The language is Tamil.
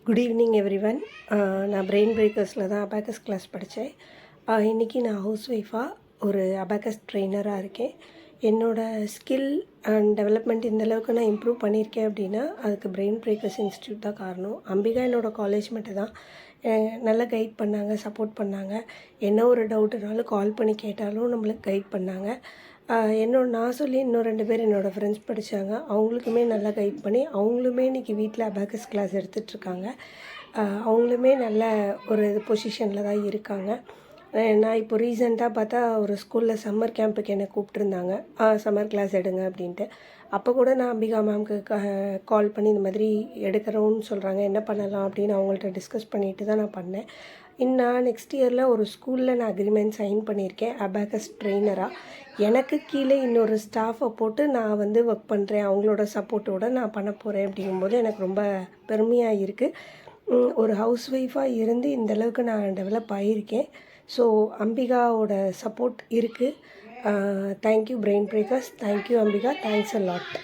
Good evening everyone. நான் பிரெயின் பிரேக்கர்ஸில் தான் அபாக்கஸ் கிளாஸ் படித்தேன். இன்றைக்கி நான் ஹவுஸ் ஒய்ஃபாக ஒரு அபாக்கஸ் ட்ரெயினராக இருக்கேன். என்னோடய ஸ்கில் அண்ட் டெவலப்மெண்ட் இந்தளவுக்கு நான் இம்ப்ரூவ் பண்ணியிருக்கேன் அப்படின்னா அதுக்கு பிரெயின் பிரேக்கர்ஸ் இன்ஸ்டியூட் தான் காரணம். அம்பிகா என்னோடய காலேஜ் மேட்டு தான். நல்லா கைட் பண்ணாங்க, சப்போர்ட் பண்ணாங்க. என்ன ஒரு டவுட்டுனாலும் கால் பண்ணி கேட்டாலும் நம்மளுக்கு கைட் பண்ணாங்க. நான் சொல்லி இன்னும் 2 பேர் என்னோடய ஃப்ரெண்ட்ஸ் படித்தாங்க. அவங்களுக்குமே நல்லா கைட் பண்ணி அவங்களுமே இன்றைக்கி வீட்டில் அபாக்கஸ் கிளாஸ் எடுத்துகிட்ருக்காங்க. அவங்களுமே நல்ல ஒரு பொசிஷனில் தான் இருக்காங்க. நான் இப்போ ரீசெண்டாக பார்த்தா ஒரு ஸ்கூலில் சம்மர் கேம்புக்கு என்னை கூப்பிட்ருந்தாங்க, சம்மர் கிளாஸ் எடுங்க அப்படின்ட்டு. அப்போ கூட நான் அம்பிகா மேம்க்கு கால் பண்ணி இந்த மாதிரி எடுக்கிறோன்னு சொல்கிறாங்க, என்ன பண்ணலாம் அப்படின்னு அவங்கள்ட்ட டிஸ்கஸ் பண்ணிட்டு தான் நான் பண்ணேன். நான் நெக்ஸ்ட் இயரில் ஒரு ஸ்கூலில் நான் அக்ரிமெண்ட் சைன் பண்ணியிருக்கேன் அபாக்கஸ் ட்ரெயினராக. எனக்கு கீழே இன்னொரு ஸ்டாஃபை போட்டு நான் ஒர்க் பண்ணுறேன். அவங்களோட சப்போர்ட்டோடு நான் பண்ண போகிறேன். அப்படிங்கும்போது எனக்கு ரொம்ப பெருமையாக இருக்குது. ஒரு ஹவுஸ் ஒய்ஃபாக இருந்து இந்தளவுக்கு நான் டெவலப் ஆகியிருக்கேன். ஸோ அம்பிகாவோட சப்போர்ட் இருக்குது. Thank you brain breakers. Thank you Ambika. Thanks a lot.